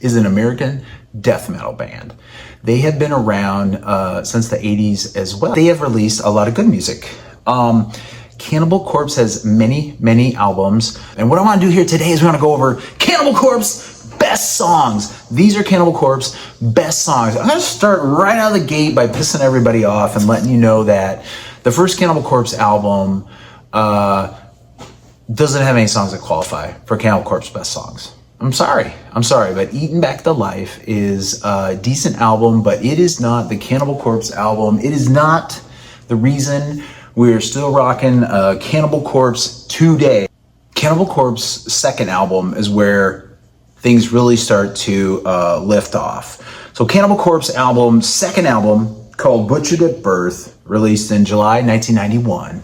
is an American death metal band. They have been around since the 80s as well. They have released a lot of good music. Cannibal Corpse has many albums. And what I want to do here today is we want to go over Cannibal Corpse best songs. These are Cannibal Corpse best songs. I'm going to start right out of the gate by pissing everybody off and letting you know that the first Cannibal Corpse album doesn't have any songs that qualify for Cannibal Corpse best songs. I'm sorry, but Eaten Back to Life is a decent album, but it is not the Cannibal Corpse album. It is not the reason we're still rocking Cannibal Corpse today. Cannibal Corpse second album is where things really start to lift off. So Cannibal Corpse album, second album, called Butchered at Birth, released in July 1991,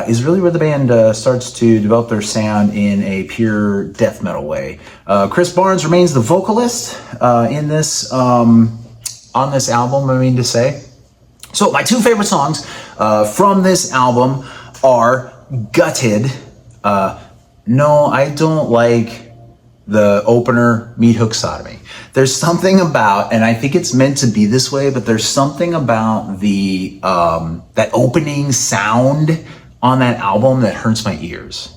is really where the band starts to develop their sound in a pure death metal way. Chris Barnes remains the vocalist in this on this album, I mean to say. So my two favorite songs from this album are Gutted. No, I don't like the opener, Meat Hook Sodomy. There's something about, and I think it's meant to be this way, but there's something about the that opening sound on that album that hurts my ears.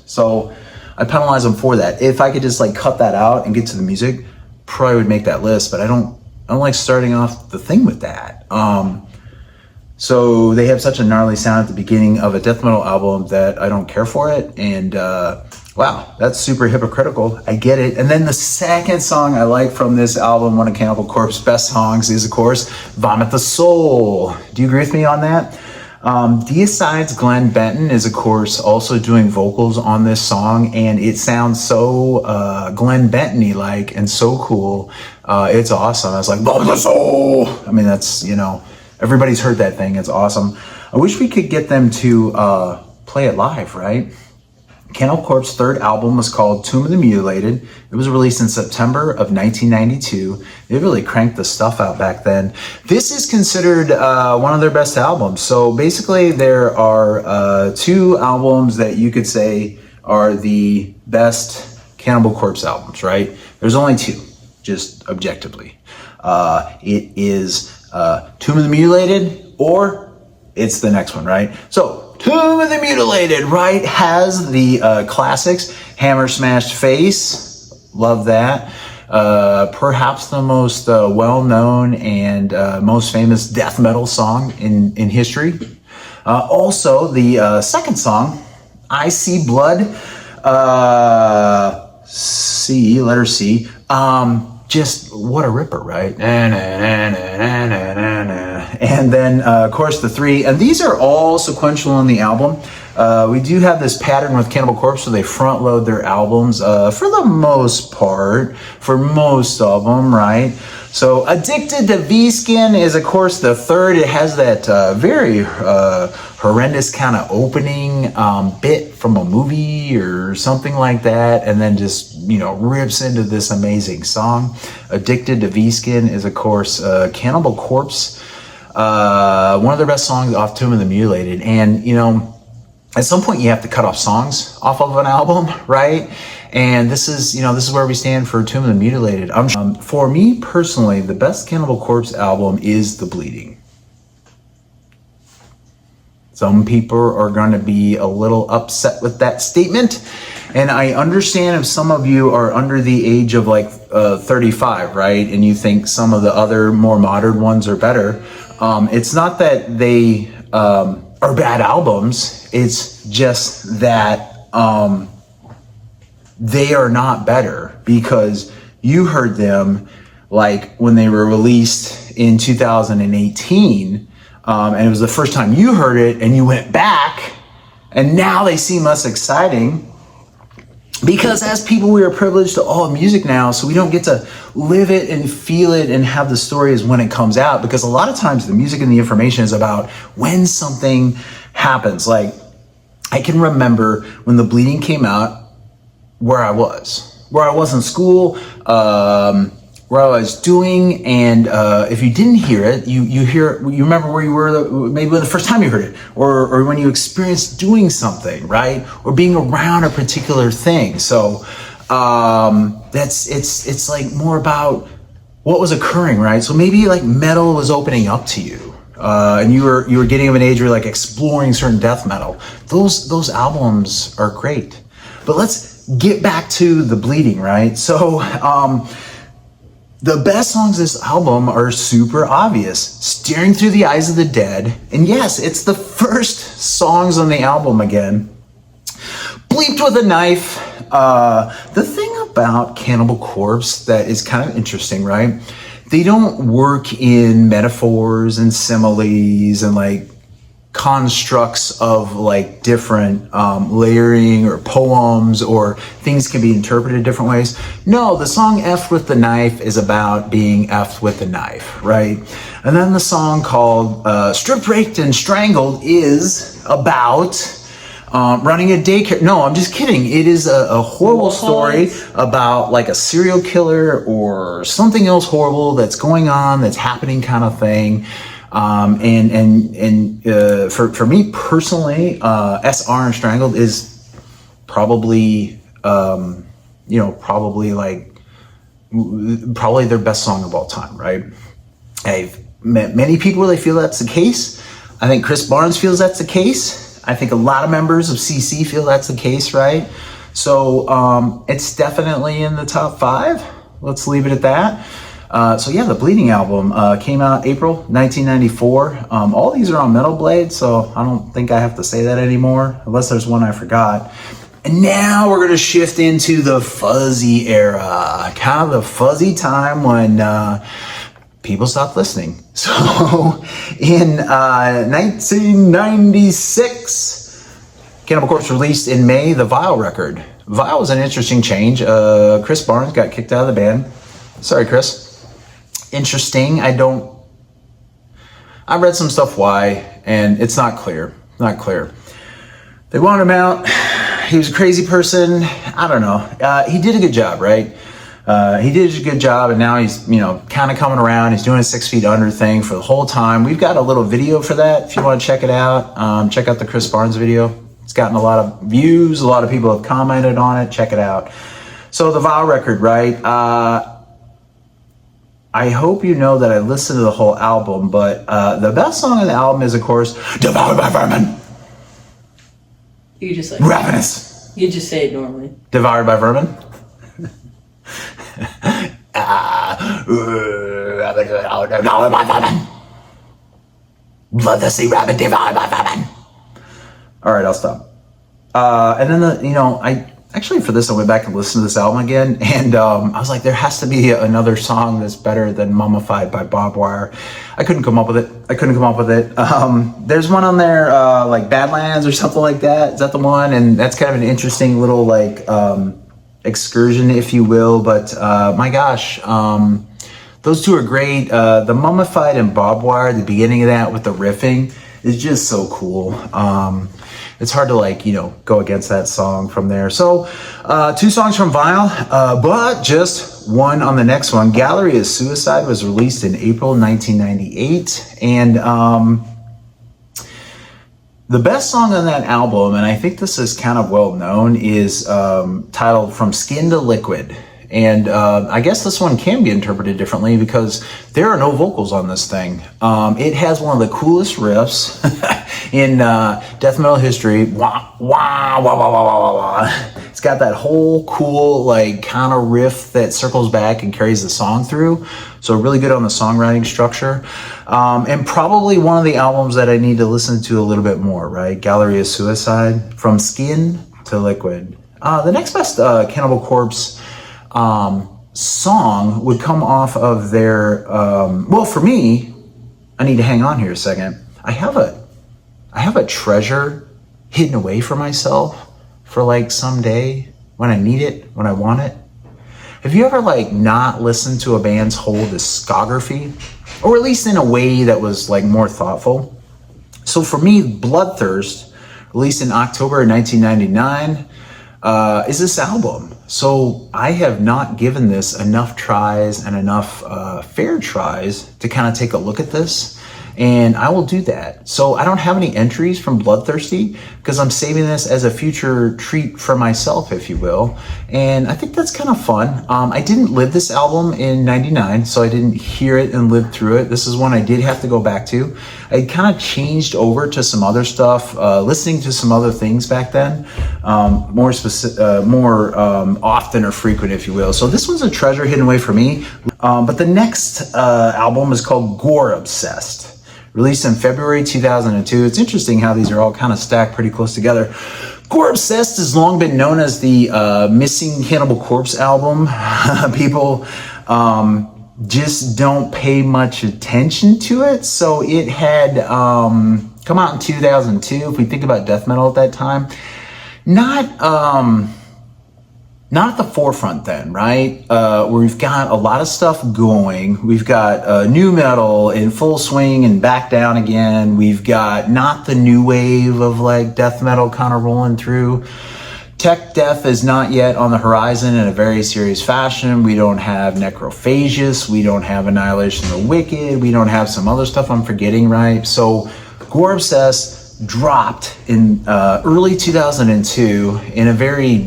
So I penalize them for that. If I could just like cut that out and get to the music, probably would make that list, but I don't like starting off the thing with that. So they have such a gnarly sound at the beginning of a death metal album that I don't care for it. And wow, that's super hypocritical. I get it. And then the second song I like from this album, one of Cannibal Corpse's best songs, is of course Vomit the Soul. Do you agree with me on that? Deicide's Glenn Benton is of course also doing vocals on this song, and it sounds so Glenn Benton-y like and so cool. It's awesome. I was like, Vomit the Soul. I mean, that's, you know, everybody's heard that thing. It's awesome. I wish we could get them to play it live, right? Cannibal Corpse's third album was called Tomb of the Mutilated. It was released in September of 1992. They really cranked the stuff out back then. This is considered one of their best albums. So basically there are two albums that you could say are the best Cannibal Corpse albums, right? There's only two, just objectively. It is Tomb of the Mutilated, or it's the next one, right? So Tomb of the Mutilated, right, has the classics, Hammer Smashed Face, love that. Perhaps the most well-known and most famous death metal song in history. Also, the second song, I See Blood, C, letter C, just what a ripper, right? And then, of course, the three, and these are all sequential on the album. We do have this pattern with Cannibal Corpse, so they front load their albums for the most part, for most of them, right? So Addicted to V-Skin is, of course, the third. It has that very horrendous kind of opening bit from a movie or something like that, and then just, you know, rips into this amazing song. Addicted to V-Skin is, of course, Cannibal Corpse. One of their best songs off Tomb of the Mutilated. And, you know, at some point you have to cut off songs off of an album, right? And this is, you know, this is where we stand for Tomb of the Mutilated. For me personally, the best Cannibal Corpse album is The Bleeding. Some people are going to be a little upset with that statement. And I understand if some of you are under the age of like 35, right? And you think some of the other more modern ones are better. It's not that they are bad albums. It's just that they are not better because you heard them like when they were released in 2018. And it was the first time you heard it and you went back, and now they seem less exciting because as people, we are privileged to all music now, so we don't get to live it and feel it and have the stories when it comes out, because a lot of times the music and the information is about when something happens. Like, I can remember when The Bleeding came out, where I was in school, where I was doing, and if you didn't hear it, you remember where you were maybe the first time you heard it, or when you experienced doing something, right, or being around a particular thing. So it's like more about what was occurring, right? So maybe like metal was opening up to you, and you were getting of an age where you're like exploring certain death metal. Those albums are great. But let's get back to the bleeding, right? So the best songs of this album are super obvious. Staring Through the Eyes of the Dead, and yes, it's the first songs on the album again. Bleeped with a Knife. The thing about Cannibal Corpse that is kind of interesting, right? They don't work in metaphors and similes and like constructs of like different layering or poems, or things can be interpreted different ways. No, the song Effed with the Knife is about being effed with the knife, right? And then the song called Stripped, Raped, and Strangled is about running a daycare. No, I'm just kidding. It is a horrible story about like a serial killer or something else horrible that's going on, that's happening kind of thing. For me personally, SR and Strangled is probably, probably their best song of all time, right? I've met many people where they feel that's the case. I think Chris Barnes feels that's the case. I think a lot of members of CC feel that's the case, right? So it's definitely in the top 5. Let's leave it at that. The Bleeding album came out April 1994. All these are on Metal Blade, so I don't think I have to say that anymore, unless there's one I forgot. And now we're going to shift into the fuzzy era, kind of the fuzzy time when people stopped listening. So in 1996, Cannibal Corpse released in May the Vile record. Vile was an interesting change. Chris Barnes got kicked out of the band. Sorry, Chris. Interesting. I read some stuff why, and it's not clear. They wanted him out. He was a crazy person. I don't know. He did a good job, right? He did a good job, and now he's, kind of coming around. He's doing a 6 Feet Under thing for the whole time. We've got a little video for that if you want to check it out. Check out the Chris Barnes video. It's gotten a lot of views. A lot of people have commented on it. Check it out. So the Vile record, right? I hope you know that I listened to the whole album, but the best song on the album is, of course, Devoured by Vermin. You just Ravenous. You just say it normally. Devoured by Vermin. Bloodthirsty rabbit devoured by vermin. All right, I'll stop. And then for this, I went back and listened to this album again, and I was like, there has to be another song that's better than Mummified by Barbed Wire. I couldn't come up with it. There's one on there, like Badlands or something like that. Is that the one? And that's kind of an interesting little excursion, if you will. But my gosh, those two are great. The Mummified and Barbed Wire, the beginning of that with the riffing is just so cool. It's hard to go against that song from there. So 2 songs from Vile, but just one on the next one. Gallery of Suicide was released in April 1998, and the best song on that album, and I think this is kind of well known, is titled From Skin to Liquid. And I guess this one can be interpreted differently because there are no vocals on this thing. It has one of the coolest riffs in death metal history. Wah, wah, wah, wah, wah, wah, wah. It's got that whole cool kind of riff that circles back and carries the song through. So really good on the songwriting structure. And probably one of the albums that I need to listen to a little bit more, right? Gallery of Suicide, From Skin to Liquid. The next best Cannibal Corpse song would come off of their for me, I need to hang on here a second. I have a treasure hidden away for myself for someday when I need it, when I want it. Have you ever not listened to a band's whole discography, or at least in a way that was more thoughtful? So for me, Bloodthirst, released in October 1999, is this album. So I have not given this enough tries and enough fair tries to kind of take a look at this, and I will do that. So I don't have any entries from Bloodthirsty because I'm saving this as a future treat for myself, if you will. And I think that's kind of fun. I didn't live this album in 99, so I didn't hear it and live through it. This is one I did have to go back to. I kind of changed over to some other stuff, listening to some other things back then, more often or frequent, if you will. So this one's a treasure hidden away for me. But the next album is called Gore Obsessed. Released in February 2002. It's interesting how these are all kind of stacked pretty close together. Gore Obsessed has long been known as the missing Cannibal Corpse album. People just don't pay much attention to it. So it had come out in 2002. If we think about death metal at that time, not at the forefront then, right? Where we've got a lot of stuff going. We've got new metal in full swing and back down again. We've got not the new wave of like death metal kind of rolling through. Tech death is not yet on the horizon in a very serious fashion. We don't have Necrophagus. We don't have Annihilation of the Wicked. We don't have some other stuff I'm forgetting, right? So Gore Obsessed dropped in early 2002 in a very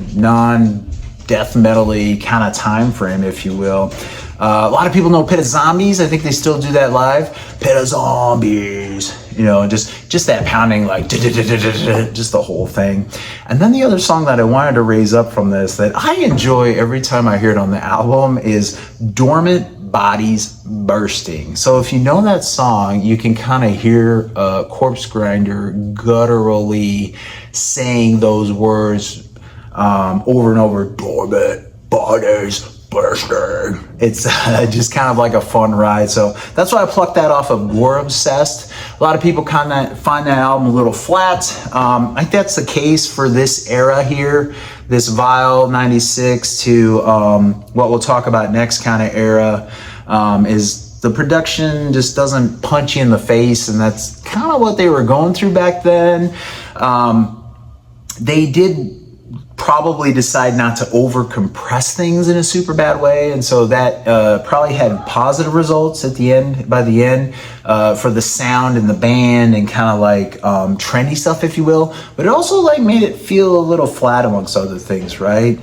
death metal-y kind of time frame, if you will. A lot of people know Pit of Zombies. I think they still do that live. Pit of Zombies, you know, just that pounding, like just the whole thing. And then the other song that I wanted to raise up from this that I enjoy every time I hear it on the album is Dormant Bodies Bursting. So if you know that song, you can kind of hear Coprsegrinder gutturally saying those words over and over. Dormant bodies bursting. It's just kind of like a fun ride. So that's why I plucked that off of Gore Obsessed. A lot of people kind of find that album a little flat. I think that's the case for this era here, this Vile 96 to what we'll talk about next kind of era, is the production just doesn't punch you in the face, and that's kind of what they were going through back then. They did probably decide not to over compress things in a super bad way, and so that probably had positive results by the end for the sound and the band and kind of like trendy stuff, if you will. But it also like made it feel a little flat amongst other things, right?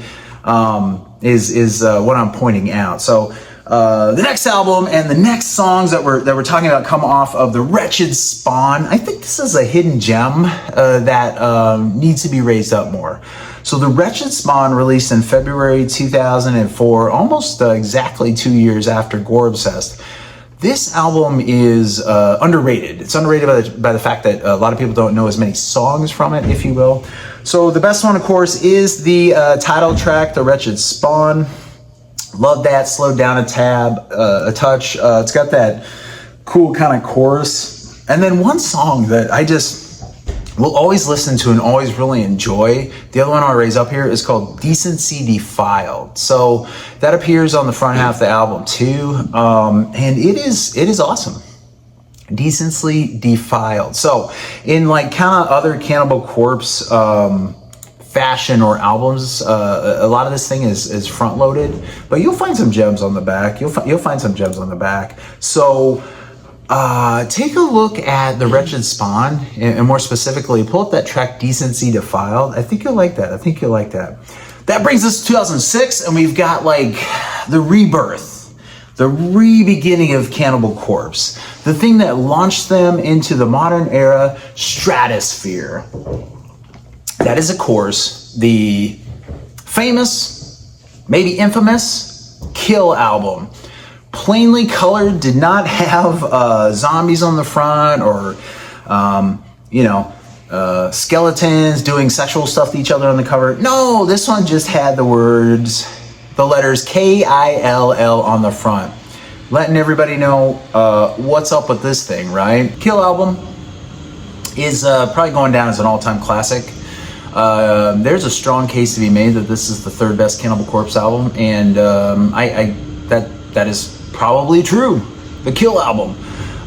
Is what I'm pointing out. So the next album and the next songs that we're talking about come off of the Wretched Spawn. I think this is a hidden gem that needs to be raised up more. So the Wretched Spawn released in February 2004, almost exactly 2 years after Gore Obsessed. This album is underrated. It's underrated by the fact that a lot of people don't know as many songs from it, if you will. So the best one, of course, is the title track, The Wretched Spawn. Love that, slowed down a touch. It's got that cool kind of chorus. And then one song that I just will always listen to and always really enjoy, the other one I'll raise up here, is called Decency Defiled. So that appears on the front half of the album too. And it is awesome. Decency Defiled. So in like kind of other Cannibal Corpse fashion or albums, a lot of this thing is front loaded, but you'll find some gems on the back. You'll find some gems on the back. So take a look at the Wretched Spawn, and more specifically, pull up that track Decency Defiled. I think you'll like that. That brings us to 2006, and we've got like the rebirth, the re-beginning of Cannibal Corpse, the thing that launched them into the modern era stratosphere. That is, of course, the famous, maybe infamous, Kill album. Plainly colored, did not have zombies on the front or, skeletons doing sexual stuff to each other on the cover. No, this one just had the letters K-I-L-L on the front. Letting everybody know what's up with this thing, right? Kill album is probably going down as an all-time classic. There's a strong case to be made that this is the third best Cannibal Corpse album, and that is probably true. The Kill album.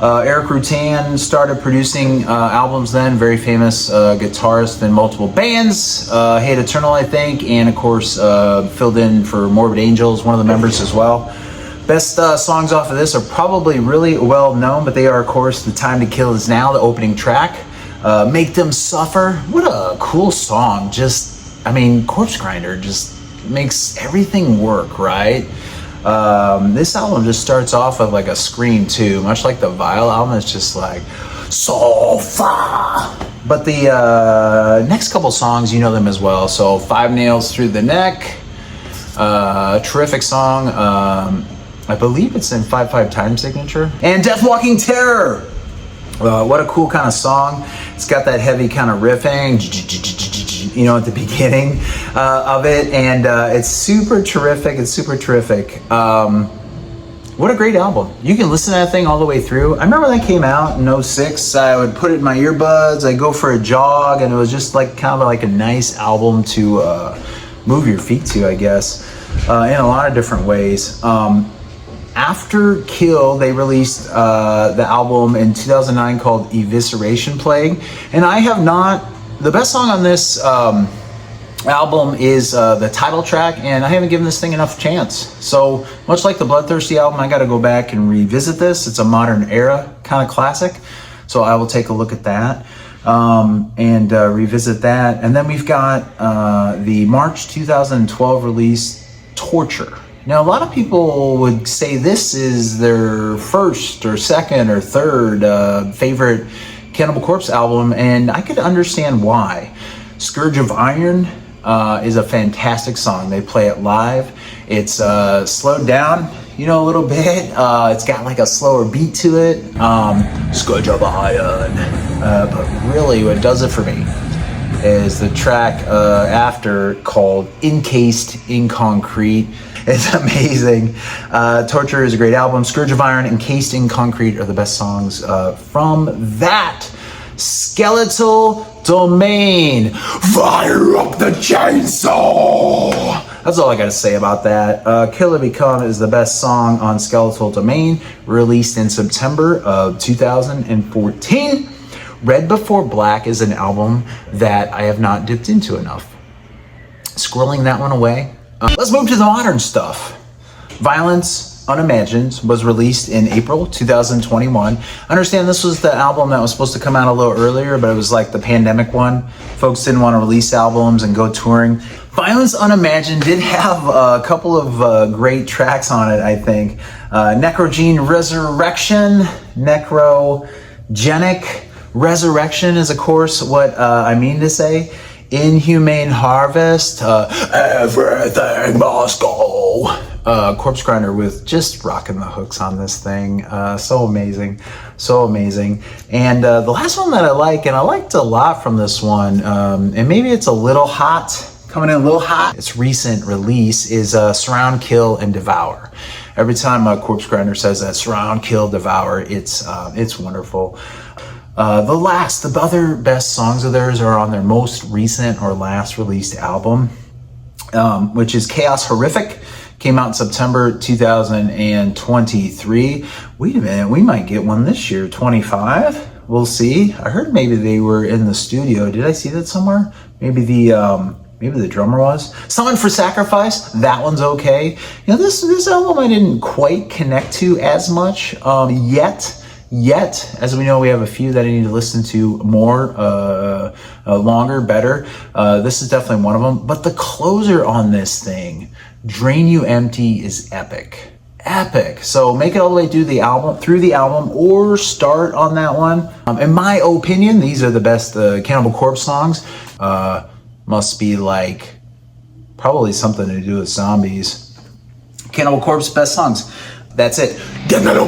Eric Rutan started producing albums then, very famous guitarist in multiple bands, Hate Eternal, I think, and of course filled in for Morbid Angels, one of the members as well. Best songs off of this are probably really well known, but they are, of course, The Time to Kill Is Now, the opening track. Make Them Suffer. What a cool song. Coprsegrinder, just makes everything work, right? This album just starts off with like a scream too, much like the Vile album. It's just like so far. But the next couple songs, you know them as well. So 5 Nails Through the Neck, terrific song. I believe it's in 5/5 time signature. And Death Walking Terror. What a cool kind of song. It's got that heavy kind of riffing, you know, at the beginning of it. And it's super terrific. It's super terrific. What a great album. You can listen to that thing all the way through. I remember that came out in 06. I would put it in my earbuds. I'd go for a jog, and it was just like kind of like a nice album to move your feet to, I guess, in a lot of different ways. After Kill, they released the album in 2009 called Evisceration Plague. And I have not, the best song on this album is the title track, and I haven't given this thing enough chance. So much like the Bloodthirsty album, I got to go back and revisit this. It's a modern era kind of classic, so I will take a look at that and revisit that. And then we've got the March 2012 release, Torture. Now, a lot of people would say this is their first or second or third favorite Cannibal Corpse album, and I could understand why. Scourge of Iron is a fantastic song. They play it live. It's slowed down, you know, a little bit. It's got like a slower beat to it. Scourge of Iron. But really what does it for me is the track after called Encased in Concrete. It's amazing. Torture is a great album. Scourge of Iron, Encased in Concrete are the best songs from that. Skeletal Domain. Fire up the chainsaw. That's all I gotta say about that. Kill or Become is the best song on Skeletal Domain, released in September of 2014. Red Before Black is an album that I have not dipped into enough. Squirreling that one away. Let's move to the modern stuff. Violence Unimagined was released in April 2021. I understand this was the album that was supposed to come out a little earlier, but it was like the pandemic one. Folks didn't want to release albums and go touring. Violence Unimagined did have a couple of great tracks on it, I think. Necrogene Resurrection, Necrogenic Resurrection is, of course, what I mean to say. Inhumane Harvest, Everything Must Go. Coprsegrinder with just rocking the hooks on this thing. So amazing, so amazing. And the last one that I like, and I liked a lot from this one, and maybe it's a little hot, coming in a little hot. Its recent release is Surround, Kill, and Devour. Every time Coprsegrinder says that, Surround, Kill, Devour, it's wonderful. The other best songs of theirs are on their most recent or last released album, which is Chaos Horrific. Came out in September 2023. Wait a minute, we might get one this year, 25. We'll see. I heard maybe they were in the studio. Did I see that somewhere? Maybe the drummer was. Summon for Sacrifice, that one's okay. You know, this album I didn't quite connect to as much yet. As we know, we have a few that I need to listen to more, longer, better. This is definitely one of them. But the closer on this thing, Drain You Empty, is epic. So make it all the way through the album, or start on that one. In my opinion, these are the best Cannibal Corpse songs. Must be like probably something to do with zombies. Cannibal Corpse best songs. That's it. Get metal.